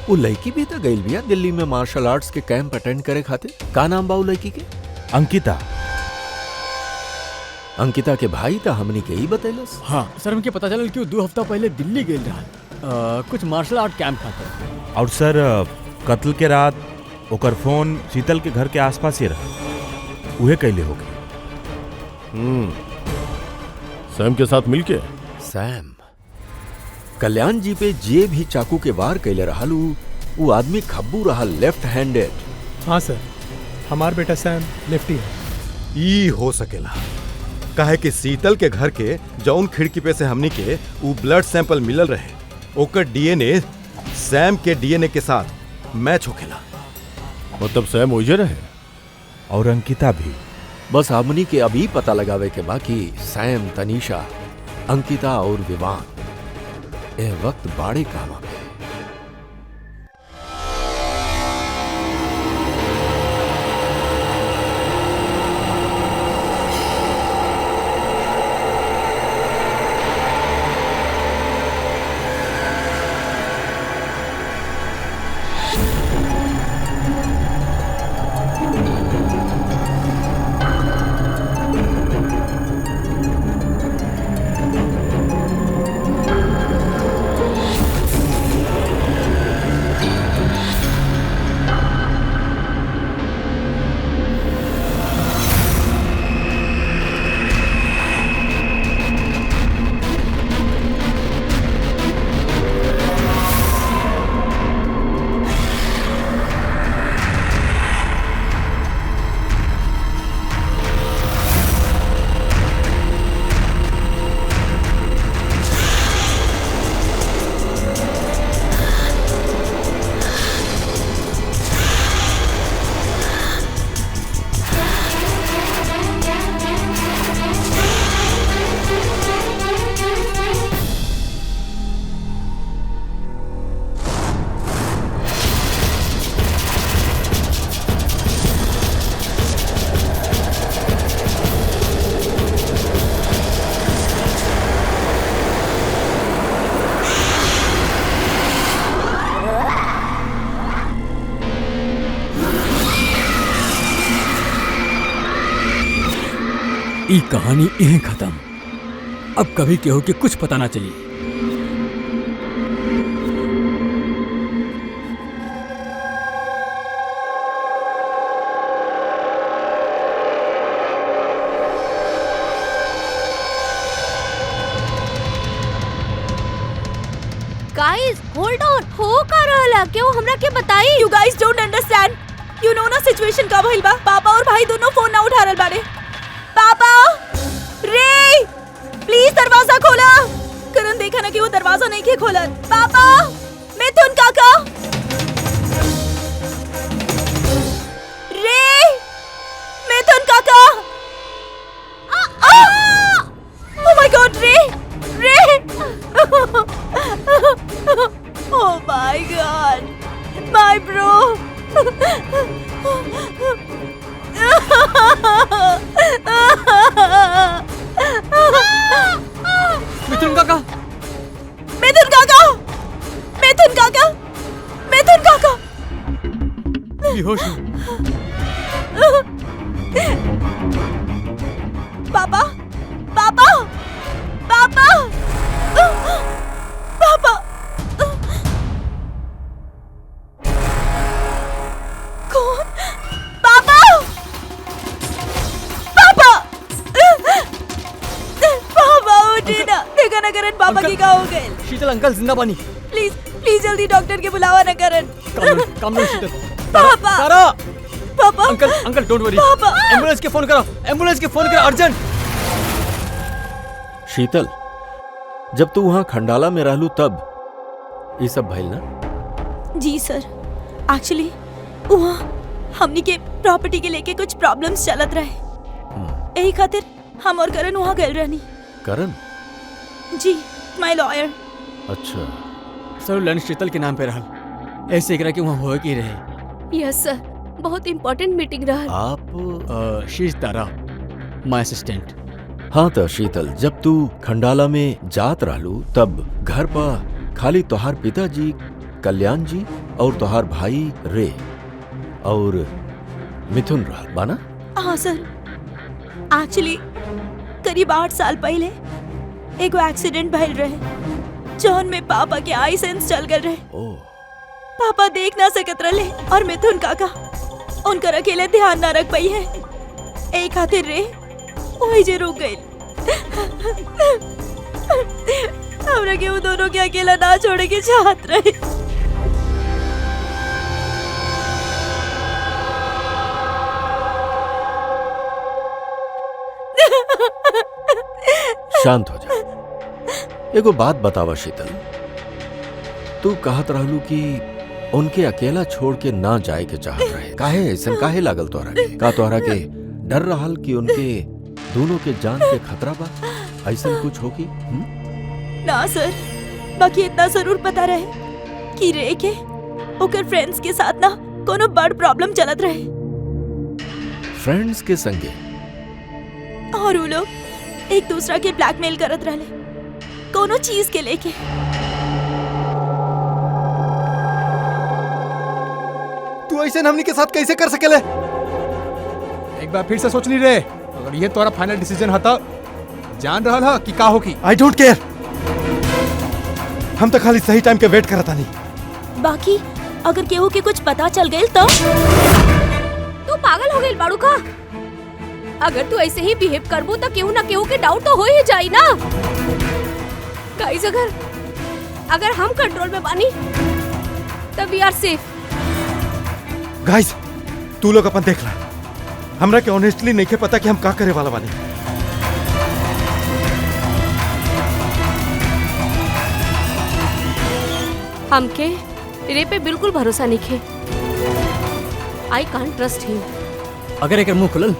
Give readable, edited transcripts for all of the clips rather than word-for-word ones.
वो लड़की भी तो गई बिया दिल्ली में मार्शल आर्ट्स के कैंप अटेंड करे खातिर। का नाम बा वो लड़की के? अंकिता। अंकिता के भाई था हमनी के ही बतैलस। हाँ सर, हमके पता चलल कि वो 2 हफ्ता पहले दिल्ली गेल रहा कुछ मार्शल आर्ट कैंप खातिर। और सर कत्ल के रात ओकर फोन शीतल के घर के आसपास ही रहा, उहे कैले हो गए। सैम के साथ मिलके? सैम कल्याण जी पे जे भी चाकू के वार कैले रहल वो आदमी खब्बू रहल, लेफ्ट हैंडेड। हाँ सर, हमार बेटा सैम लेफ्टी है। ई हो सकेला काहे कि शीतल के घर के जौन खिड़की पे से हमनी के वो ब्लड सैंपल मिलल रहे, ओकर डीएनए सैम के डीएनए के साथ मैच होखेला। मतलब सैम ओइजे रहे और अंकिता भी। बस हमनी के अभी पता लगावे के बाकी सैम, तनीषा, अंकिता और विवान ए वक्त बाड़े कामा पे। ई कहानी यहीं खत्म। अब कभी केहू के कुछ पता ना चली। गाइस होल्ड ऑन, हो का रहला क्यों हमरा के बताई। You guys don't understand. You know ना सिचुएशन का भइल बा। पापा और भाई दोनों फोन ना उठा रहल बाड़े। पापा, रे प्लीज दरवाजा खोला। करण देखा ना कि वो दरवाजा नहीं के खोला। पापा, मिथुन काका, रे मिथुन काका। ओह माय गॉड, रे oh my God, my bro. मिथुन काका, मिथुन काका, मिथुन काका, मिथुन काका। बेहोश। पापा, पापा, पापा, पापा। कौन? पापा, पापा, पापा उठे ना। देखा ना करण, पापा की क्या हो गए। शीतल अंकल जिंदा बानी। प्लीज प्लीज जल्दी डॉक्टर के बुलावा ना करण। काम लो शीतल। पापा, तारा, पापा, अंकल डोंट वरी। पापा, एम्बुलेंस के फोन करो, एम्बुलेंस के फोन करो अर्जेंट। शीतल, जब तू वहां खंडाला में रहलू तब ये सब भइल ना? जी सर, एक्चुअली वहाँ हमनी के प्रॉपर्टी के लेके कुछ प्रॉब्लम्स चलत रहे। यही खातिर हम और करण वहाँ गए रहनी। करण? जी, माय लॉयर। अच्छा। सर लंच शीतल के नाम पे रहल, ऐसे एकरा के वहाँ हो के रहे। यस सर, बहुत इंपॉर्टेंट मीटिंग रहल। आप? She is Tara, my assistant. हाँ तो शीतल, जब तू खंडाला में जात रहलू तब घर पर खाली तोहार पिताजी, कल्याण जी और तोहार भाई रे और मिथुन रहल बाना? हाँ सर, एक्चुअली करीब 8 साल पहले एगो एक्सीडेंट भइल रहे जौन में पापा के आई सेंस चल गए रहे। ओह, पापा देख ना सकत रहे और मिथुन काका उनकर अकेले ध्यान ना रख पाई है। एक खातिर रे वही जे रुक गई। हमरा के वो दोनों के अकेला ना छोड़े के चाहत रहे। शांत हो जा। एगो बात बतावा शीतल, तू कहत रहलू कि उनके अकेला छोड़ के ना जाए के चाहत रहे। काहे ऐसन काहे लागल तोहरा के? का तोहरा के डर रहल कि उनके दोनों के जान के खतरा बा? ऐसन कुछ होगी? ना सर, बाकी इतना जरूर पता रहे कि रे के ओकर फ्रेंड्स के साथ ना कोनो बड़ प्रॉब्लम चलत रहे फ्रेंड्स के संगे? और वो लोग एक दूसरा के ब्लैकमेल करत रहले कोनो चीज के लेके। तू ऐसे हमनी के साथ कैसे कर सकेले? एक बार फिर से सोच ली रे, अगर ये तोरा फाइनल डिसीजन हता जान रहल हा कि का होगी। आई डोंट केयर, हम तो खाली सही टाइम के वेट करता नहीं। बाकी अगर केहू के कुछ पता चल गई तो? तू पागल हो गई बाड़ू का? अगर तू ऐसे ही बिहेव करबू तो केहू ना केहू के डाउट तो हो ही जाई ना। गाइस, अगर हम कंट्रोल में बानी तब वी आर सेफ। गाइस, तू लोग अपन देख ला, हमरा के ऑनेस्टली नहीं के पता कि हम का करे वाला बानी। हमके रे पे बिल्कुल भरोसा नहीं खे। आई कांट ट्रस्ट हिम। अगर एकर मुंह खुलल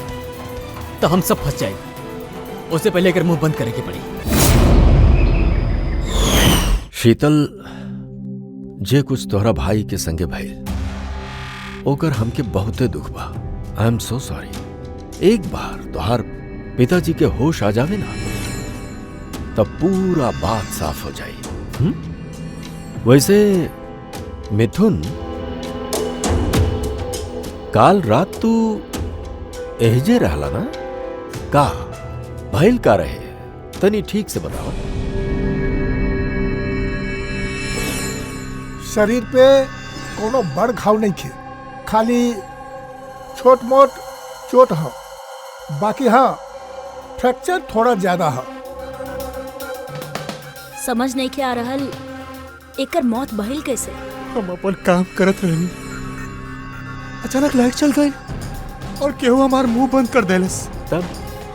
तो हम सब फंस जाए। उससे पहले एकर मुंह बंद करे के पड़ी। शीतल, जे कुछ तोहरा भाई के संगे भइल ओकर हमके बहुते दुख बा। I am so sorry. एक बार तोहार पिताजी के होश आ जावे ना तब पूरा बात साफ हो जाई। वैसे मिथुन, काल रात तू एहजे रहला ना? का भइल का रहे? तनी ठीक से बतावा। शरीर पे कोनो बड़ घाव नहीं खे, खाली छोट मोट चोट है। बाकी हाँ, फ्रैक्चर थोड़ा ज्यादा है। समझ नहीं के आ रहल एकर मौत भइल कैसे? हम अपन काम करत रही, अचानक लाइट चल गई और केहू हमार मुंह बंद कर देलस। तब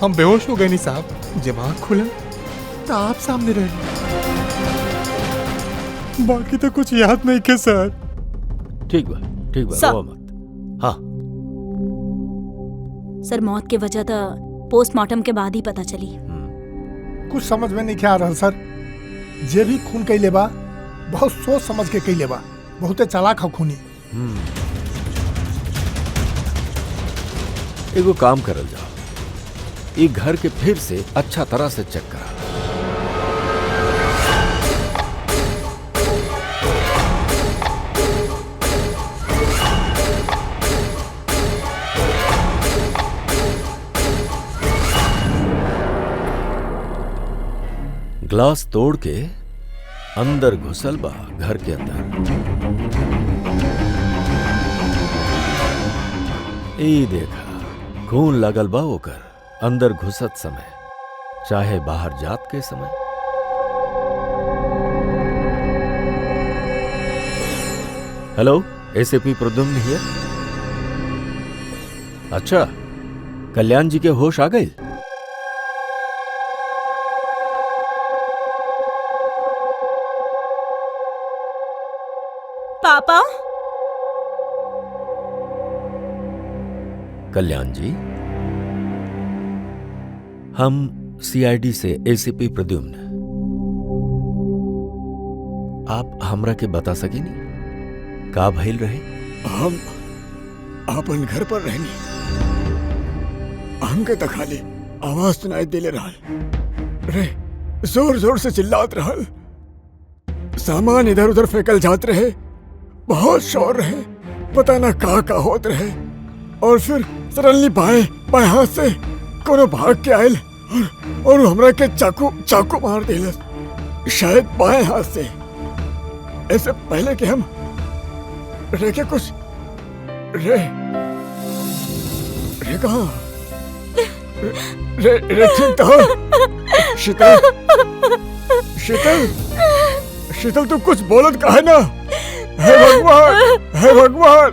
हम बेहोश हो गए नी साहब। जब आँख खुला तो आप सामने रहे। बाकी तो कुछ याद नहीं के सर। ठीक बा, ठीक बा, सर। रोवा मत। हाँ, सर, मौत के वजह तो पोस्टमार्टम के बाद ही पता चली। कुछ समझ में नहीं आ रहा सर। जे भी खून कैले बा बहुत सोच समझ के कैले बा। बहुते चालाक है खूनी। एगो काम करल जाओ, ई घर के फिर से अच्छा तरह से चेक करा। ग्लास तोड़ के अंदर घुसल बा घर के अंदर। ई देखा, खून लगल बा ओकर अंदर घुसत समय, चाहे बाहर जात के समय। हेलो, एसीपी प्रद्युम्न हियर। अच्छा, कल्याण जी के होश आ गए? पापा? कल्याण जी, हम सीआईडी से एसीपी प्रद्युम्न। आप हमरा के बता सकेनी का भइल रहे? हम अपन घर पर रहनी, हमके तो खाली आवाज सुनाई देले रहल रे, जोर जोर से चिल्लात रहल, सामान इधर उधर फेंकल जात रहे बहुत शोर रहे, पता ना कहाँ होत रहे। और फिर सडनली बाएं हाथ से कोनो भाग के आयल और हमरा के चाकू मार दिलस, शायद बाएं हाथ से। ऐसे पहले कि हम रे के कुछ रे कहाँ रे ठीक था। शीतल तू कुछ बोलत काहे ना? हे भगवान।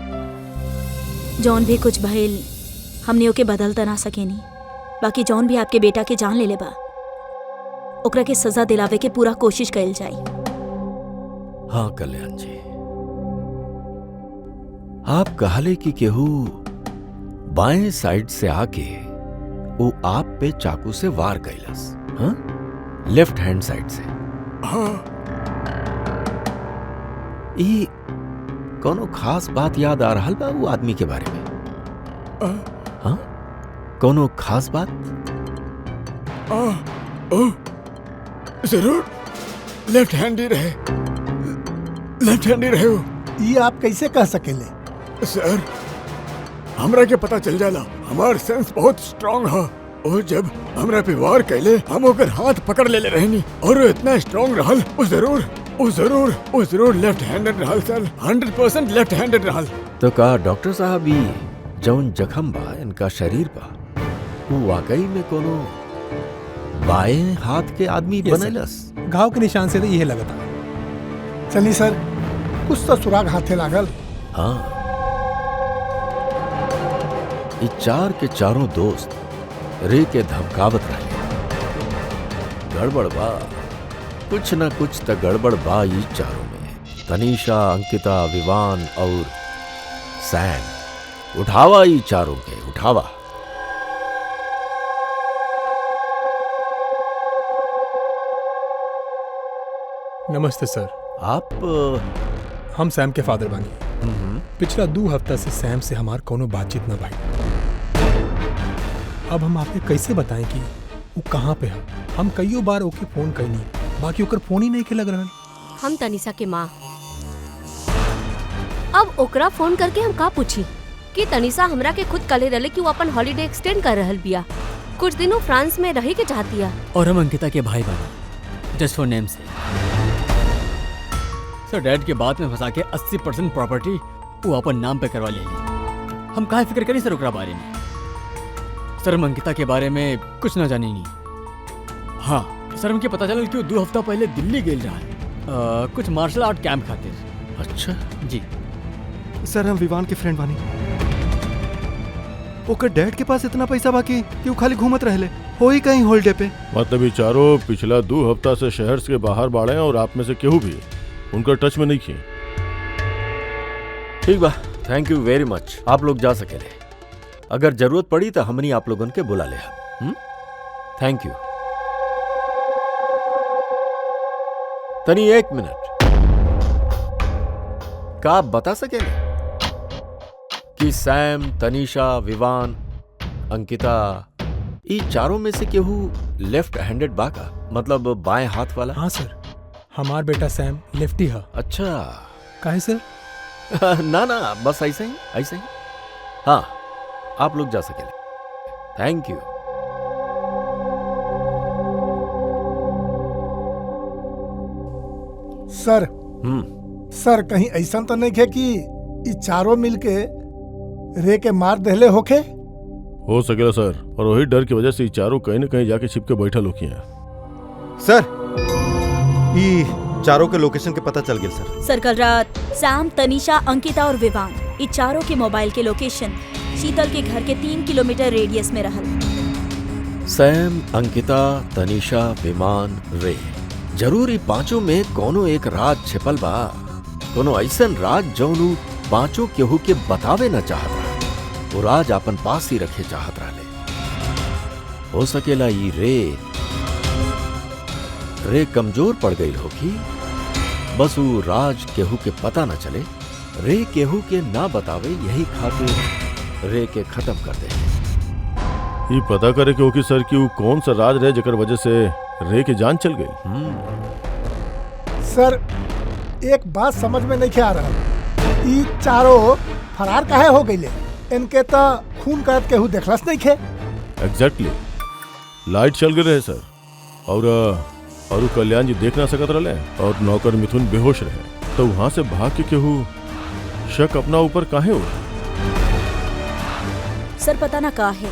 जौन भी कुछ भइल हमने ओके बदल त ना सकेनी, बाकी जौन भी आपके बेटा के जान ले ले बा ओकरा के सजा दिलावे के पूरा कोशिश कइल जाई। हाँ कल्याण जी, आप कहले कि केहू बाएं साइड से आके वो आप पे चाकू से वार कैलस, हाँ? लेफ्ट हैंड साइड से। हाँ। ई कोनो खास बात याद आ रहा बा वो आदमी के बारे में? हाँ, कोनो खास बात? जरूर लेफ्ट हैंड ही रहे वो। ये आप कैसे कह सकेले? सर, हमरा के पता चल जाला, हमार सेंस बहुत स्ट्रांग है। और जब हमरा पे वार कैले हम ओकर हाथ पकड़ ले रहनी और वो इतना स्ट्रांग रहल, वो जरूर लेफ्ट हैंडेड रहल सर, 100% लेफ्ट हैंडेड रहल। तो कहा डॉक्टर साहब ई जौन जख्म बा इनका शरीर बा वो वाकई में कोनो बाएं हाथ के आदमी बनैलस? घाव के निशान से तो यही लगता। चली सर, कुछ तो सुराग हाथे लागल। हाँ, ये चार के चारों दोस्त रे के धमकावत रहे। गड़बड़ बा, कुछ न कुछ तो गड़बड़ बा ये चारों में। तनीषा, अंकिता, विवान और सैम। उठावा ये चारों के, उठावा। नमस्ते सर। आप हम सैम के फादर बानी। पिछला 2 हफ्ता से सैम से हमार कोनो बातचीत न भाई। अब हम आपके कैसे बताएं कि वो कहाँ पे है? हम कईयों बार ओके फोन कैनी, बाकी ओकर फोन ही नहीं के लग रहा। हम तनीषा के माँ, अब ओकरा फोन करके हम का पूछी कि तनीषा हमरा के खुद कले रहे कि वो अपन हॉलिडे एक्सटेंड कर रहल बिया, कुछ दिनों फ्रांस में रहे के चाहतिया। और हम अंकिता के भाई बना, जस्ट फॉर नेम से। सर, डैड के बाद में फंसा के 80% प्रॉपर्टी वो अपन नाम पे करवा लेली। हम काहे फिक्र करी सर ओकरा बारे में? सर, हम अंकिता के बारे में कुछ ना जानी नहीं। हाँ सर, हमके पता चला कि वो 2 हफ्ता पहले दिल्ली गेल रहा, कुछ मार्शल आर्ट कैंप खातिर। अच्छा जी सर, हम विवान के फ्रेंड बानी। ओकर डैड के पास इतना पैसा बाकी कि वो खाली घूमत रहले, हो ही कहीं हॉलिडे पे। मतलब ये चारों पिछला 2 हफ्ता से शहर के बाहर बाड़े हैं और आप में से केहू भी उनका टच में नहीं किए। ठीक बा, थैंक यू वेरी मच। आप लोग जा सकेले, अगर जरूरत पड़ी तो हमनी आप लोगन के बुला ले। Thank you. तनी 1 मिनट, का आप बता सकेले कि सैम, तनीषा, विवान, अंकिता, ये चारों में से केहू लेफ्ट हैंडेड बा का? मतलब बाएं हाथ वाला? हाँ सर, हमार बेटा सैम लेफ्टी है। अच्छा। काहे सर? ना बस ऐसे ही। हाँ, आप लोग जा सकेले। Thank you. सर कहीं ऐसा तो नहीं है कि ये चारों मिलके रे के मार दहले होके? हो सकेला सर, और वही डर की वजह से ये चारों कहीं न कहीं जाके छिप के बैठल होकी हैं। सर, ये चारों के लोकेशन के पता चल गया सर। सर, कल रात सैम, तनीषा, अंकिता और विवान, ये चारों के मोबाइल के लोकेशन शीतल के घर के 3 किलोमीटर रेडियस में रहल। सैम, अंकिता, तनीषा, विमान, रे, जरूर ही पांचों में कोनो एक राज छिपल बा। कोनो ऐसन राज जौनू पांचों केहू के बतावे न चाहत रहा, वो राज अपन पास ही रखे चाहत रहले। हो सकेला ये रे कमजोर पड़ गई होगी, बस वो राज केहू के पता न चले, रे केहू के ना बतावे, यही खातिर रे के खत्म कर दे। ये पता करे कि होगी सर कि वो कौन सा राज रहे जेकर वजह से रे की जान चल गई। सर, एक बात समझ में नहीं आ रहा। ई चारों फरार काहे हो गईले? इनके तो खून करत केहू देखलस नहीं खे। एग्जैक्टली, लाइट चल गए रहे सर, और उ कल्याण जी देख ना सकत रहे, और नौकर मिथुन बेहोश रहे, तो वहां से भाग के केहू शक अपना ऊपर काहे हो? सर पता ना का है,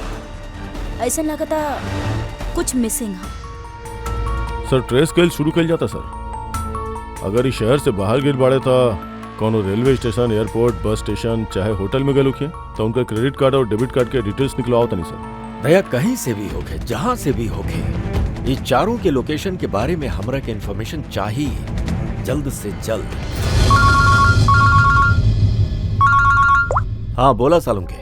ऐसा लगता कुछ मिसिंग है। सर ट्रेस कैल शुरू कैल जाता सर। अगर इस शहर से बाहर गिर बाड़े था, कोनो railway station, airport, bus station, चाहे होटल में गए लोग तो उनका क्रेडिट कार्ड और डेबिट कार्ड के डिटेल्स निकलवाओ नहीं सर। भैया कहीं से भी होके, जहां से भी होके, ये चारों के लोकेशन के बारे में हमरा के इंफॉर्मेशन चाहिए, जल्द से जल्द। हाँ बोला सालुंके।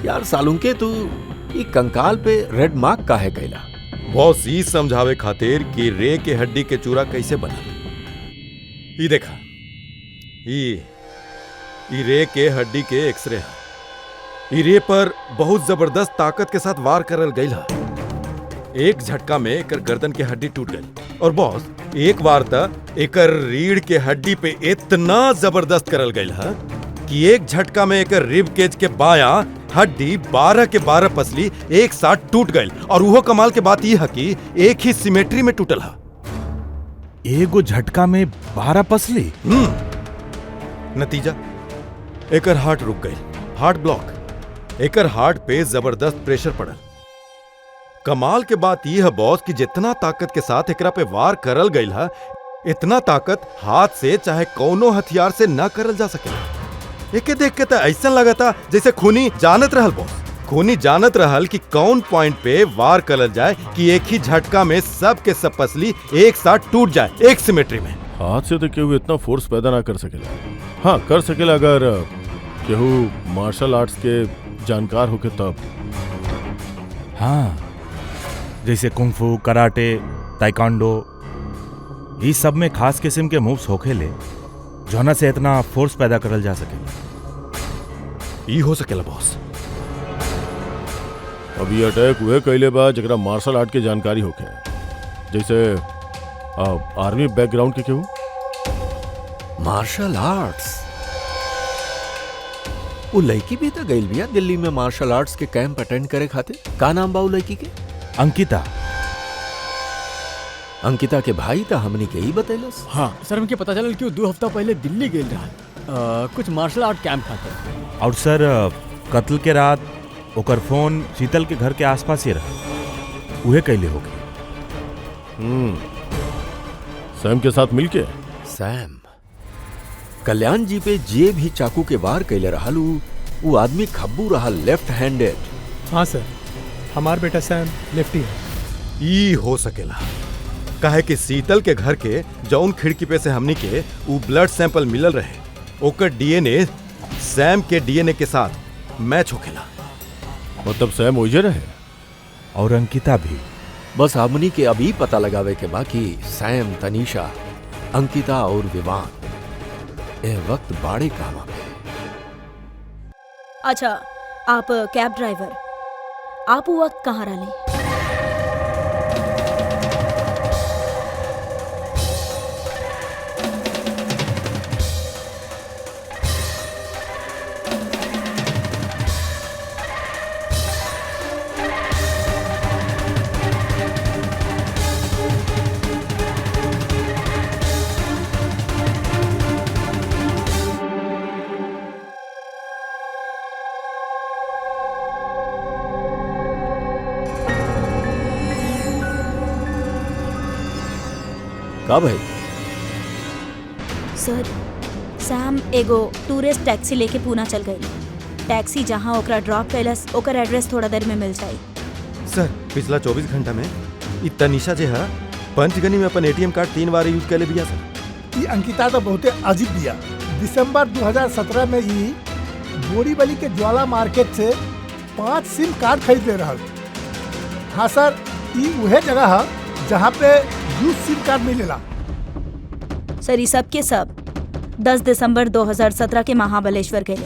यार सालुंके, तू ये कंकाल पे रेड मार्क काहे कैला? बॉस ई समझावे खातिर कि रे के हड्डी के चूरा कैसे बना। ई देखा, ई रे के हड्डी के एक्सरे है। ई रे पर बहुत जबरदस्त ताकत के साथ वार करल गईल है। एक झटका में एकर गर्दन के हड्डी टूट गई। और बॉस एक बार तक एकर रीढ़ के हड्डी पे इतना जबरदस्त करल गईल है कि एक झटका में एकर रिब केज के बायां हड्डी 12 के 12 पसली एक साथ टूट गई। और वो कमाल के बात यह है कि एक ही सिमेट्री में टूटल है। एगो झटका में 12 पसली। नतीजा एकर हार्ट रुक गई, हार्ट ब्लॉक। एकर हार्ट पे जबरदस्त प्रेशर पड़ल। कमाल के बात यह है बॉस कि जितना ताकत के साथ एकरा पे वार करल गई है, इतना ताकत हाथ से चाहे कौनो हथियार से ना करल जा सकेला। एके देख के तो ऐसा लगा था जैसे खूनी जानत रहल बॉस। खूनी जानत रहल कि कौन पॉइंट पे वार करल जाए कि एक ही झटका में सब के सब पसली एक साथ टूट जाए, एक सिमेट्री में। हाथ से तो केहू इतना फोर्स पैदा ना कर सकेला। हाँ कर सकेला अगर केहू मार्शल आर्ट्स के जानकार होके तब। हाँ, जैसे कुंफू, कराटे, ताइक्वांडो, इस सब में खास किस्म के मूव्स होखेले जोना से इतना फोर्स पैदा करल जा सकेला। ई हो सकेला बॉस। अभी अटैक हुए कैले बा जरा मार्शल आर्ट के जानकारी होके, जैसे आर्मी बैकग्राउंड के केहू। Martial arts? वो लड़की भी तो गई बिया दिल्ली में मार्शल आर्ट्स के कैंप अटेंड करे खातिर। का नाम बा वो लड़की के? अंकिता। अंकिता के भाई था हमनी के ही बतैलस। हाँ सर, हमके पता चलल कि वो 2 हफ्ता पहले दिल्ली गेल रहा कुछ मार्शल आर्ट कैंप खातिर। और सर कत्ल के रात ओकर फोन शीतल के घर के आसपास ही रहा, उहे कैले हो गए। सैम के साथ मिलके? सैम कल्याण जी पे जे भी चाकू के वार कैले रहल, वो आदमी खब्बू रहल, लेफ्ट हैंडेड। हाँ सर, हमार बेटा सैम लेफ्टी है। ई हो सकेला काहे कि शीतल के घर के जौन खिड़की पे से हमनी के वो ब्लड सैंपल मिलल रहे, ओकर डीएनए सैम के डीएनए के साथ मैच होखेला। मतलब सैम ओइजे रहे और अंकिता भी। बस हमनी के अभी पता लगावे के बाकी सैम, तनीषा, अंकिता और विवान ए वक्त बाड़े कामा पे। अच्छा, आप कैब ड्राइवर, आप वो वक्त कहाँ रहे? का भाई? सर, सैम एगो टूरिस्ट टैक्सी लेके पूना चल गई। टैक्सी जहाँ ओकरा ड्रॉप कैलस, ओकर एड्रेस थोड़ा देर में मिल जाई। सर पिछला 24 घंटा में ई तनीषा जे है पंचगनी में अपन एटीएम कार्ड 3 बार यूज कैले बिया सर। ई अंकिता तो बहुते अजीब बिया। दिसंबर 2017 में ई बोरीवली के ज्वाला मार्केट से 5 सिम कार्ड खरीद ले रहा। हाँ सर, ई वह जगह है जहाँ पे यूज सिम कार्ड मिलेला। सर, ये सब के सब 10 दिसंबर 2017 के महाबलेश्वर गए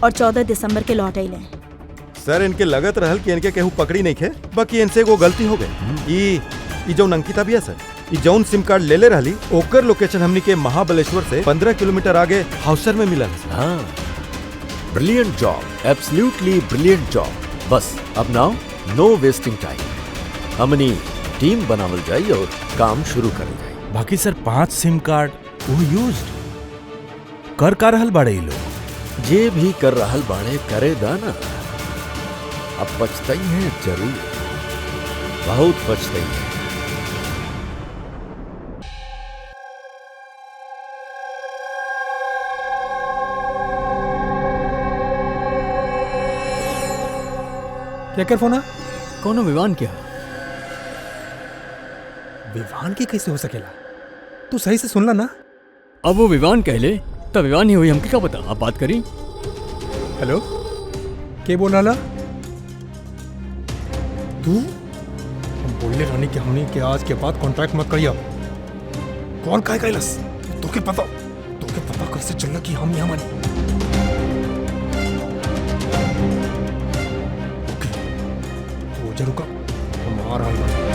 और 14 दिसंबर के लौट अइले। सर इनके लगत रहल कि इनके केहू पकड़ी नहीं खे, बाकी इनसे एगो गलती हो गई। ई जौन अंकिता भी है सर, ई जौन सिम कार्ड ले ले रहली ओकर लोकेशन हमनी के महाबलेश्वर से 15 किलोमीटर आगे हाउसर में मिला है सर। हाँ, brilliant job, absolutely brilliant job. बस अब नाउ नो वेस्टिंग टाइम, हमनी टीम बनावल जाई और काम शुरू करल जाई। बाकी सर 5 सिम कार्ड वो यूज्ड कर का रहल बाड़े ई लोग। जे भी कर रहल बाड़े करे दाना, अब पछताई है जरूर, बहुत पछताई है। क्या कर फोन? कौनो विवान क्या? विवान के कैसे हो सकेला? तू सही से सुनला ना? अब वो विवान कहले तब विवान ही हुई, हमके क्या पता। आप बात करी। हेलो, के बोल रहा? तू? हम बोलने रानी के हमनी के आज के बाद कॉन्ट्रैक्ट मत करिया। कौन काय कैलस? तोके पता कैसे चलला कि हम यहाँ मानी? ओके, वो जरूर का हम आ रहा हैं।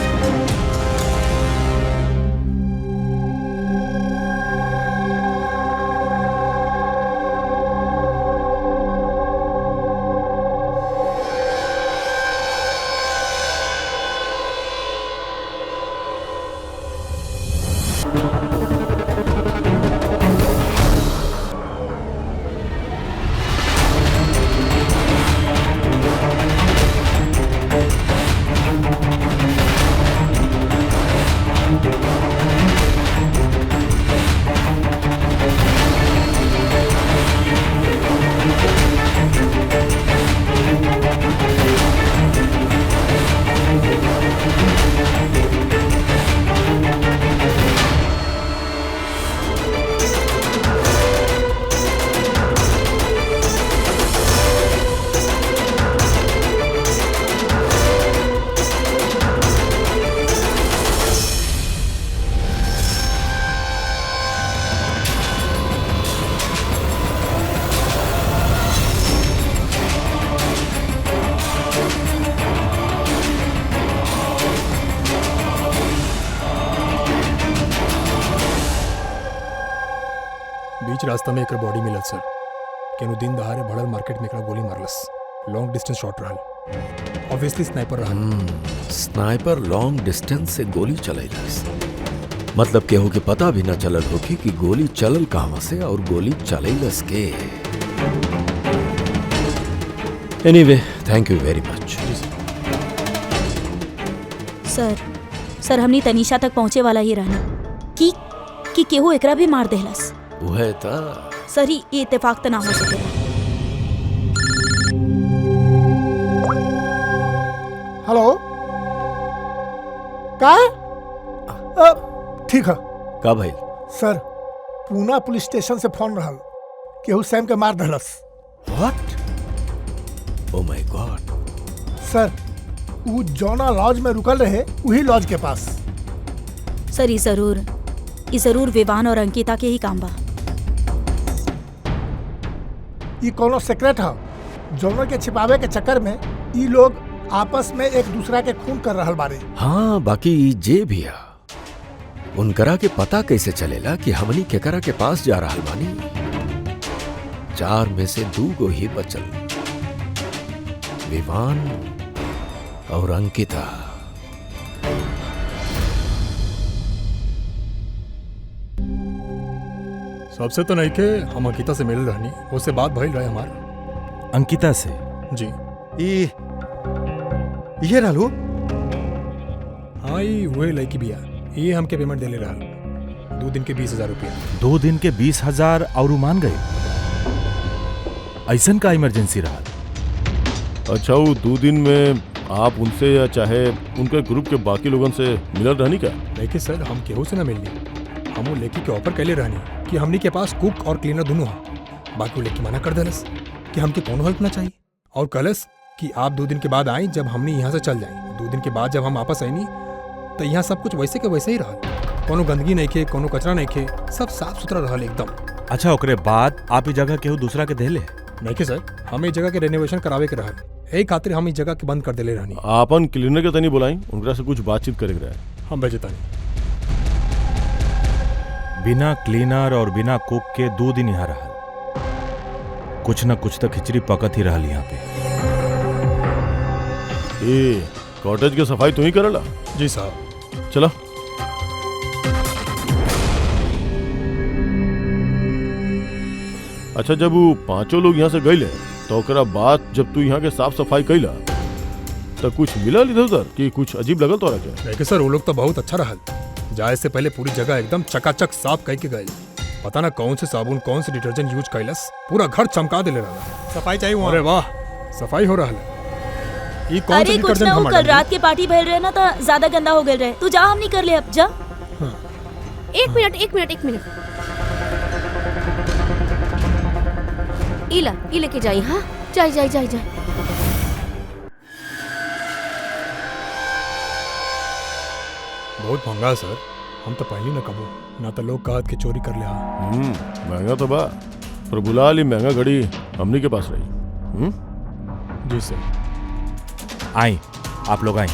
बीच रास्ता में एक बॉडी मिलल सर। केनु दिन दहाड़े भड़ल मार्केट में एकरा गोली मारलस। लॉन्ग डिस्टेंस शॉट रहल, ऑब्वियसली स्नाइपर रहल। स्नाइपर लॉन्ग डिस्टेंस से गोली चलैलस, मतलब केहू के पता भी न चलल होखी कि गोली चलल कहवा से और गोली चलैलस के। एनीवे, थैंक यू वेरी मच। सर हमनी तनीषा तक पहुंचे वाला ही रहनी कि केहू एकरा भी मार देहलस। वह था सर ही ये इत्तेफाक तो ना हो सके। हेलो, का? ठीक है का भाई? सर, पूना पुलिस स्टेशन से फोन रहल, केहू सैम के मार दहलस। व्हाट? Oh my God. सर, वो जौना लॉज में रुकल रहे वही लॉज के पास। सर ये जरूर विवान और अंकिता के ही काम बा। ये कोनो सीक्रेट है जौनों के छिपावे के चक्कर में ये लोग आपस में एक दूसरा के खून कर रहल बारे। हाँ, बाकी जे भी है उनकरा के पता कैसे चलेला कि हमनी केकरा के पास जा रहल बानी? 4 में से 2 गो ही बचल, विवान और अंकिता। सबसे तो नहीं के हम अंकिता से मिल रहनी, उससे बात भइल रहे हमार। अंकिता से? जी। ये रहलू? हाँ, ये वही लड़की बिया। ये हमके पेमेंट देले रहल 2 दिन के 20,000 रुपया। 2 दिन के 20,000 और मान गए? ऐसन का इमरजेंसी रहा? अच्छा, वो 2 दिन में आप उनसे या चाहे उनके ग्रुप के बाकी लोगों से मिलल रहनी क्या? लेकिन सर हम केहू से ना मिलनी। हम वो लड़की के ऑफर कैले रहनी कि हमनी के पास कुक और क्लीनर दोनों है। बाकी वो लड़की मना कर देलस कि हमके कोनो हेल्प ना चाहिए और कलस कि आप 2 दिन के बाद आई जब हमनी यहाँ से चल जाए। 2 दिन के बाद जब हम वापस आईनी तो यहाँ सब कुछ वैसे के वैसे ही रहा। कोनो गंदगी नहीं खे, कोनो कचरा नहीं खे, सब साफ सुथरा रहल एकदम। अच्छा, ओकरे बाद आप इस जगह केहू दूसरा के देले? नहीं के सर, हम इस जगह के रेनोवेशन करावे के रहल, यही खातिर हम इस जगह के बंद कर देले रहनी। आपन क्लीनर के तनी बुलाई, उनकरा से कुछ बातचीत करे रहे। हम भेजता नहीं। बिना क्लीनर और बिना कुक के 2 दिन यहाँ रहल। कुछ न कुछ तो खिचड़ी पकत ही रहल यहाँ पे। ए कॉटेज की सफाई तू ही करला? जी साहब। चला। अच्छा, जब वो 5 लोग यहाँ से गए तो ओकरा बाद जब तू यहाँ के साफ सफाई कैला तो कुछ मिला इधर उधर कि कुछ अजीब लगल तोरा क्या? देखिए सर, वो लोग तो बहुत अच्छा रहल। जाए से पहले पूरी जगह एकदम चकाचक साफ करके गए। पता ना कौन से साबुन कौन से डिटर्जेंट यूज कैलस, पूरा घर चमका देले रहा। सफाई चाहिए वहाँ। अरे वाह, सफाई हो रहा है। ये कौन सा अरे कुछ डिटर्जेंट ना, वो हमारे कल रात के पार्टी भइल रहे ना, तो ज्यादा गंदा हो गए रहे। तू जा, हम नहीं कर ले अब जा। एक मिनट। इला इले के जाई। हाँ, जाई। बहुत महंगा है सर, हम तो पहली ना कबो ना तो लोग कहत के चोरी कर ले। महंगा तो बा, पर बुला ली महंगा घड़ी हमनी के पास रही। जी सर। आई, आप लोग आई।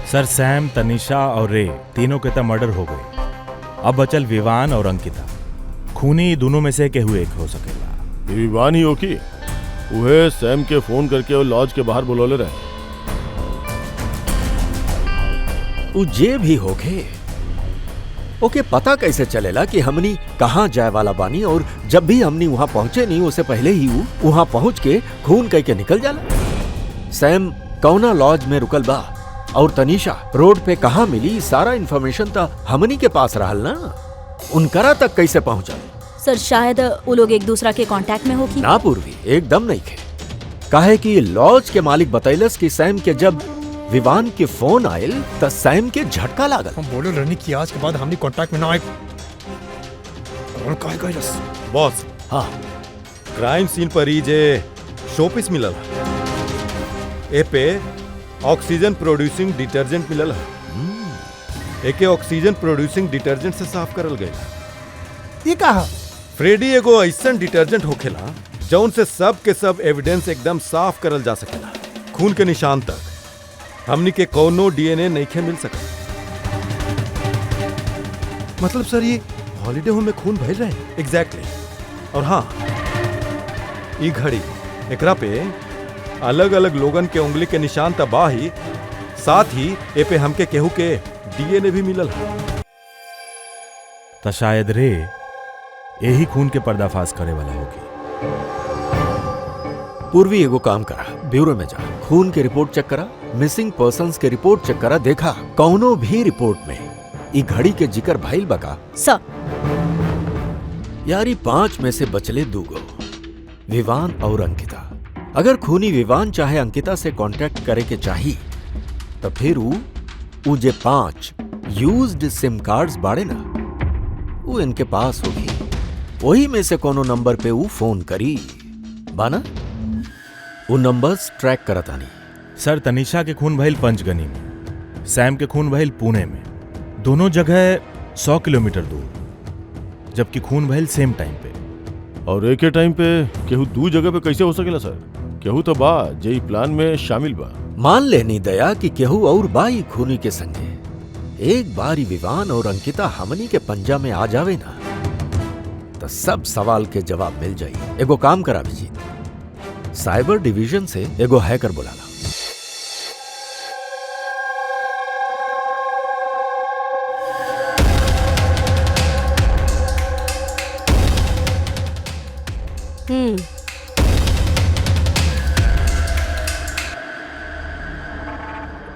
सर, सैम, तनिषा और रे तीनों के तो मर्डर हो गए। अब बचल विवान और अंकिता। खूनी दोनों में से केहू एक हो सकेला। ये विवान ही हो कि उहे सैम के फोन करके और लॉज के बाहर बुलौले रहे। उ जे भी होके ओके पता कैसे चलेला कि हमनी कहाँ जाए वाला बानी, और जब भी हमनी वहां पहुंचे नहीं उससे पहले ही वहां पहुंच के खून कह के निकल जाला। सैम कौना लॉज में रुकल बा और तनीषा रोड पे कहाँ मिली, सारा इन्फॉर्मेशन तो हमनी के पास रहल ना। उनकरा तक कैसे पहुंचल? सर शायद वो लोग एक दूसरा के कांटेक्ट में होगी। ना पूर्वी, एकदम नहीं खे। काहे कि लॉज के मालिक बतैलस कि सैम के जब विवान के फोन आयल त सैम के झटका लागल। हम बोले रहनी कि आज के बाद हमनी कांटेक्ट में ना आए। और काहे कैलस? बॉस, हाँ, क्राइम सीन पर ही जे शोपीस मिलल ए पे ऑक्सीजन प्रोड्यूसिंग डिटर्जेंट मिलल है। एके ऑक्सीजन प्रोड्यूसिंग डिटर्जेंट से साफ करल गए। ये कहा फ्रेडी एगो ऐसन डिटर्जेंट होखेला जौन से सब के सब एविडेंस एकदम साफ करल जा सकेला। खून के निशान तक हमनी के कौनो डीएनए नहीं मिल सका। मतलब सर, ये हॉलिडे होम में खून भइल रहे। एग्जैक्टली। और हाँ, ई घड़ी एकरा पे अलग अलग लोगन के उंगली के निशान तबाह ही, साथ ही ए पे हमके केहू के डीएनए भी मिलल है। तो शायद रे यही खून के पर्दाफाश करे वाला होगी। पूर्वी एगो काम करा, ब्यूरो में जा, खून के रिपोर्ट चेक करा, मिसिंग पर्संस के रिपोर्ट चेक करा, देखा कौनो भी रिपोर्ट में ई घड़ी के जिक्र भइल बका। सर यारी 5 में से बचले 2 गो, विवान और अंकिता। अगर खूनी विवान चाहे अंकिता से कांटेक्ट करे के चाही तो फिर ऊ जे 5 यूज्ड सिम कार्ड्स बाड़े ना, वो इनके पास होगी। वही में से कोनो नंबर पे वो फोन करी बाना। वो नंबर्स ट्रैक करतानी। सर, तनिषा के खून भइल पंचगनी में, सैम के खून भइल पुणे में। दोनों जगह 100 किलोमीटर दूर, जबकि खून भइल सेम टाइम पे। और एक टाइम पे केहू 2 जगह पे कैसे हो सकेला सर? केहू तो बा जे प्लान में शामिल बा। मान लेनी दया कि केहू और बाई खूनी के संगे। एक बारी विवान और अंकिता हमनी के पंजा में आ जावे ना तो सब सवाल के जवाब मिल जाई। एगो काम करा अभिजीत, साइबर डिवीजन से एगो हैकर बुलाला।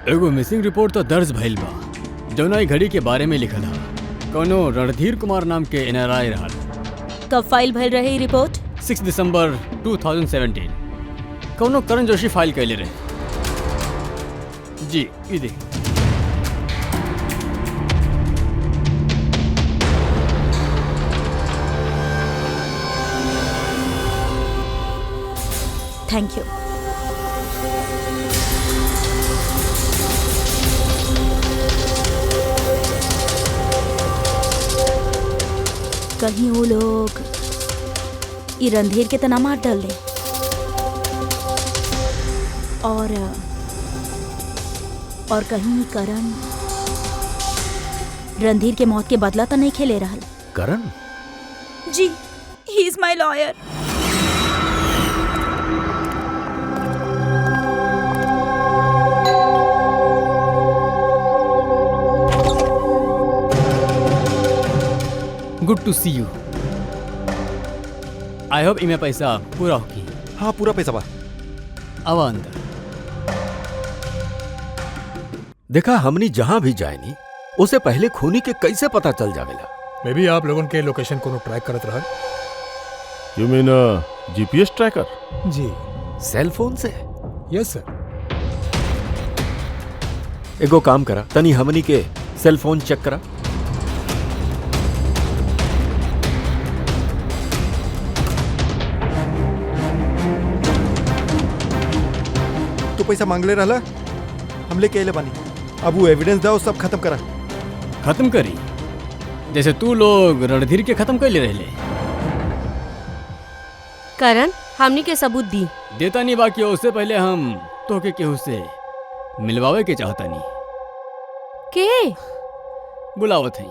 एगो मिसिंग रिपोर्ट तो दर्ज भइल बा, जौना घड़ी के बारे में लिखल है। कोनो रणधीर कुमार नाम के एनआरआई रहल। कब फाइल भइल रहे रिपोर्ट? 6 दिसंबर 2017। कोनो करण जोशी फाइल कैले रहे। जी ये देख। Thank you. कहीं वो लोग ई रणधीर के तना मार डाल दे और कहीं करण रणधीर के मौत के बदला तो नहीं खेले रहल। करण? जी, he is my lawyer. Good to see you. I hope इमे पैसा पूरा होगी। हाँ, पूरा पैसा बा। अब अंदर देखा, हमनी जहां भी जाएनी उसे पहले खूनी के कैसे पता चल जावेला। मे बी आप लोगों के लोकेशन को ट्रैक करत रहल। You mean GPS tractor? जी। सेल फोन से? यस सर। एगो काम करा, तनी हमनी के सेल फोन चेक करा। तो पैसा मांगले रहला, हम लेके अइले बानी। अब वो एविडेंस दाओ, सब खत्म करा। खत्म करी जैसे तू लोग रणधीर के खत्म कर ले रहे। करण, हमनी के सबूत दी। देता नहीं, बाकी उससे पहले हम तो के केहू से मिलवावे के चाहता नहीं। के बुलावत है।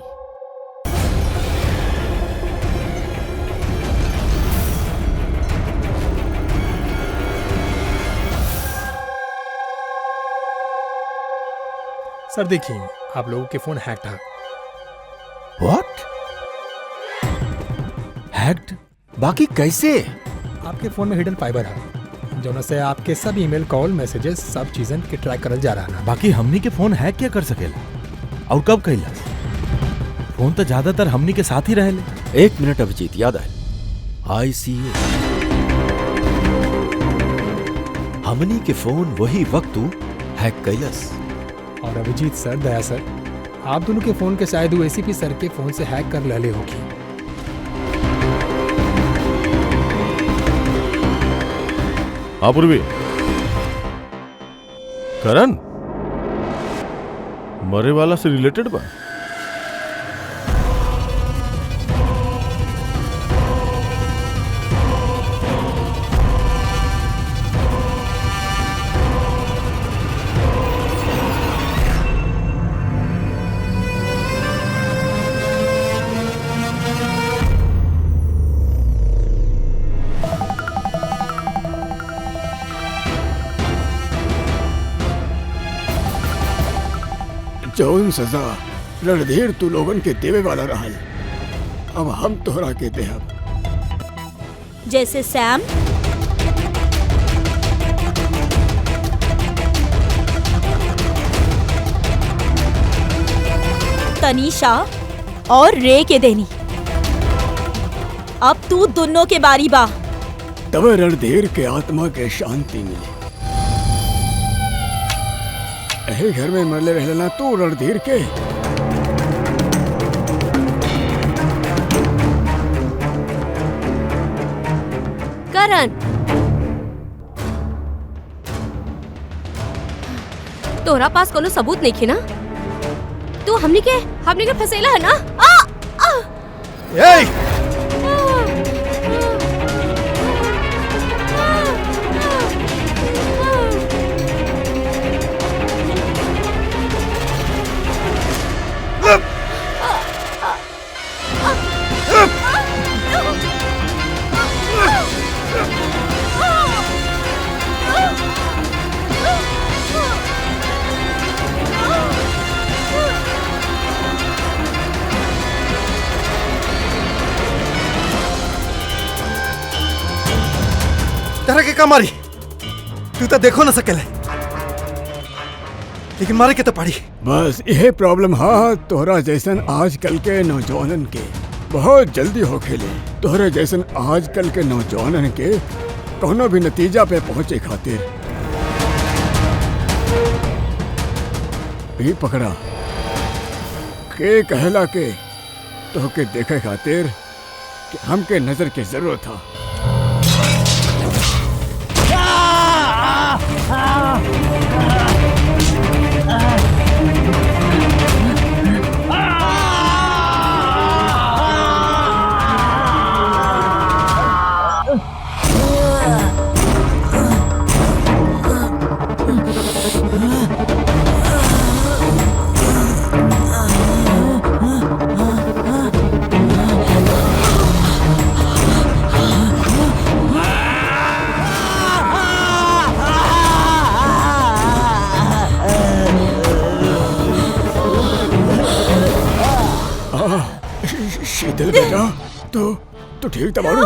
सर देखिए, आप लोगों के फोन हैक था। व्हाट? हैक्ड? बाकी कैसे? आपके फोन में हिडन फाइबर है, जो से आपके सब ईमेल, कॉल, मैसेजेस, सब चीजन के ट्रैक करल जा रहा है। बाकी हमनी के फोन हैक क्या कर सकेला और कब कैला? फोन तो ज्यादातर हमनी के साथ ही रहेले। 1 मिनट अभिजीत, याद आए। ICA हमनी के फोन वही वक्त तू हैक कैलस। और अभिजीत सर, दया सर, आप दोनों के फोन के शायद वो एसीपी सर के फोन से हैक कर ले होगी। हाँ पूर्वी, करण मरे वाला से रिलेटेड बा? जौन सजा रणधीर तू लोगन के देवे वाला रहल, अब हम तोहरा के देहब। जैसे सैम, तनीषा और रे के देनी। अब तू दोनों के बारी बा। तब रणधीर के आत्मा के शांति मिले। यही घर में मरले रहना तू रणधीर के। करण, तोहरा पास कोनो सबूत नहीं खे ना? तू हमनी के फसेला है ना? ए! तरह के का मारी? तू तो देखो ना सकेले, लेकिन मारे के तो पड़ी। बस यही प्रॉब्लम है तोहरा जैसन आजकल के नौजवानन के। बहुत जल्दी हो खेले तोहरे जैसन आजकल के नौजवानन के कोनो भी नतीजा पे पहुंचे खातिर। भी पकड़ा के कहला के तोहके देखे खातिर कि हमके नजर की जरूरत था। दिल बेटा, तो ठीक था बारू।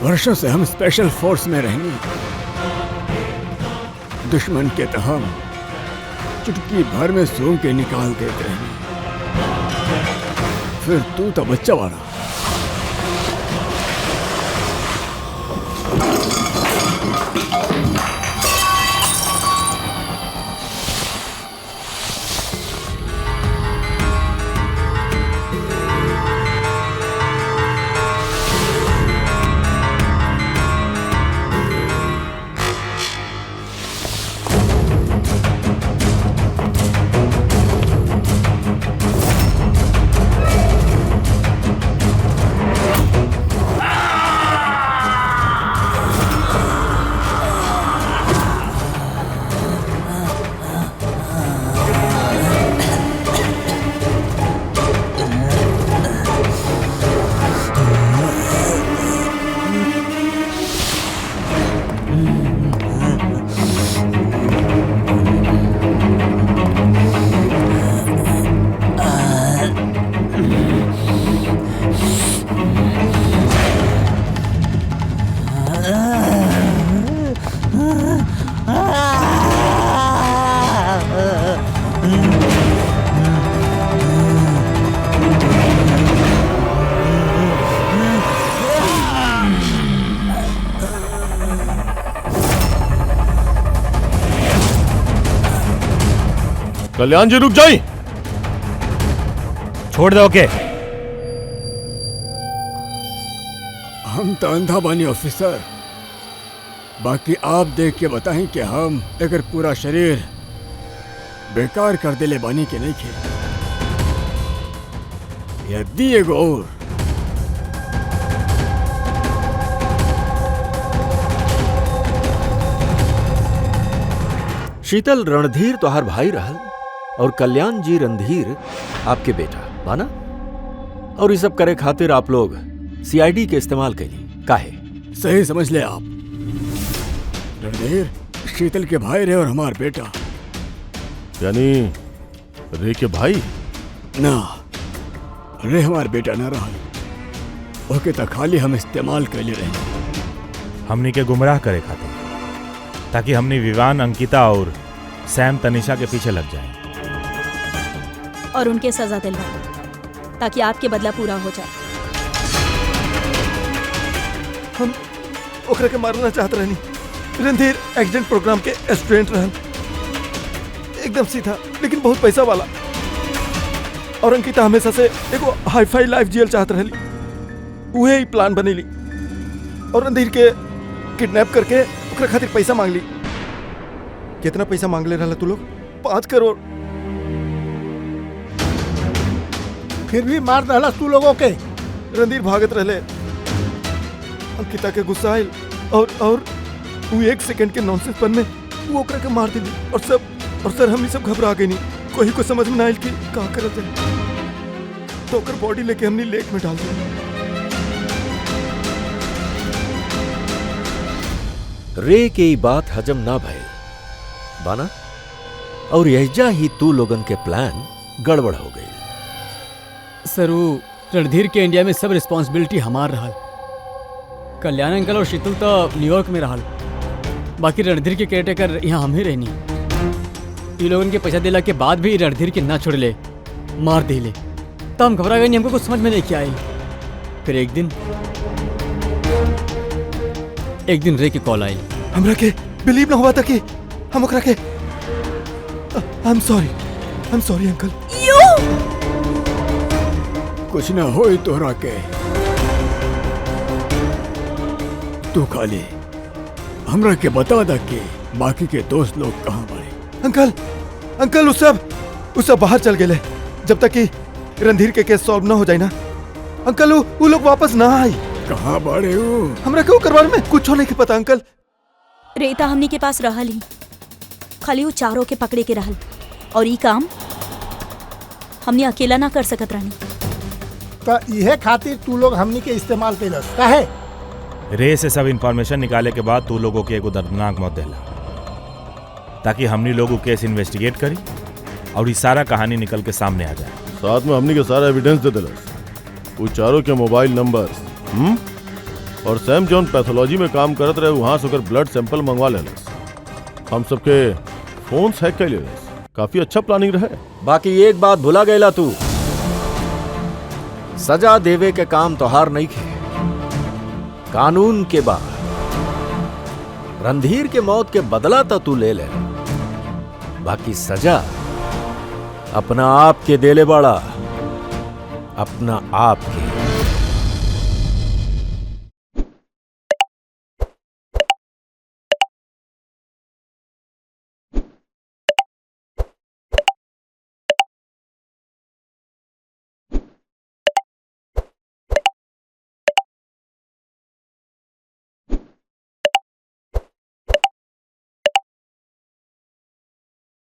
वर्षों से हम स्पेशल फोर्स में रहेंगे, दुश्मन के तो हम चुटकी भर में सूंघ के निकाल देते रहेंगे। फिर तू तो बच्चा वाला। कल्याण जी रुक जाइए। छोड़ दो के। हम तो अंधा बानी ऑफिसर, बाकी आप देख के बताएं कि हम अगर पूरा शरीर बेकार कर दिले बानी के नहीं खे। यदि एगो और शीतल रणधीर तोहार भाई रहल और कल्याण जी रणधीर आपके बेटा माना, और ये सब करे खातिर आप लोग सीआईडी के इस्तेमाल कैली काहे? सही समझ ले आप। रणधीर शीतल के भाई रहे और हमार बेटा। यानी रे के भाई? ना, रे हमार बेटा ना रहल, ओके तो खाली हम इस्तेमाल कैले रहे। हमनी के गुमराह करे खातिर, ताकि हमनी विवान, अंकिता और सैम तनिषा के पीछे लग जाएं और उनके सजा दिलवाएं, ताकि आपके बदला पूरा हो जाए। हम ओकरा के मारना चाहत रहनी। रणधीर एक्सीडेंट प्रोग्राम के स्टूडेंट रहन, एकदम सीधा लेकिन बहुत पैसा वाला। और अंकिता हमेशा से एगो हाई फाई लाइफ जियल चाहत रहली, उहे ही प्लान बनेली और रणधीर के किडनैप करके ओकरा खातिर पैसा मांग ली। कितना पैसा मांग ले रहा तू लोग? 5 करोड़। फिर भी मार दहला तू लोगों के। रणधीर भागत रहले, अंकिता के गुस्सा आयल और वो 1 सेकंड के नॉनसेंस पन में वो ओकरा के मार दिली। और सर हम सब घबरा गए नहीं, कोई को समझ में ना आयल कि का करल जाए, तो ओकर बॉडी लेके हमने लेक में डाल दी। रे के ई बात हजम ना भइल बाना, और यही ही तू लोगन के प्लान गड़बड़ हो गई। सर वो रणधीर के इंडिया में सब रिस्पॉन्सिबिलिटी हमार रहल। कल्याण अंकल और शीतल तो न्यूयॉर्क में रहल, बाकी रणधीर के केयरटेकर यहाँ हम ही रहनी। ये लोगन के पैसा दिला के बाद भी रणधीर के ना छोड़ ले, मार दे ले। तो हम घबरा गए नहीं, हमको कुछ समझ में नहीं क्या आई। फिर एक दिन रे की कॉल आई। हमरा के बिलीव ना हुआ था कि हम ओकरा के I am sorry uncle. You कुछ ना हो तोहरा के। तू खाली हमरा के बता दा कि बाकी के दोस्त लोग कहाँ बड़े। अंकल अंकल उस सब बाहर चल गए जब तक कि रणधीर के केस सॉल्व ना हो जाए ना। अंकल वो लोग वापस ना आई। कहाँ बड़े हो? हमरा क्यों करवाने में कुछ होने के पता अंकल। रेता हमनी के पास रहल ही, खाली वो चारों के पकड़े के रहल, और ई काम हमने अकेला ना कर सकत रहनी। तो इहे खातिर तू लोग हमनी के इस्तेमाल कैलस काहे? रे से सब इंफॉर्मेशन निकाले के बाद तू लोगों के एगो दर्दनाक मौत देला, ताकि हमनी लोग केस इन्वेस्टिगेट करी और ये सारा कहानी निकल के सामने आ जाए। साथ में हमनी के सारा एविडेंस दे दिलस, वो चारों के मोबाइल नंबर और सैम जॉन पैथोलॉजी में काम करत रहे वहां से होकर ब्लड सैंपल मंगवा लेलस। हम सबके फोन हैक कर लेलस। काफी अच्छा प्लानिंग रहे। बाकी एक बात भुला गईला तू, सजा देवे के काम तोहार नहीं खे। कानून के बाहर रणधीर के मौत के बदला तो तू ले ले, बाकी सजा अपना आप के देले बड़ा, अपना आप के।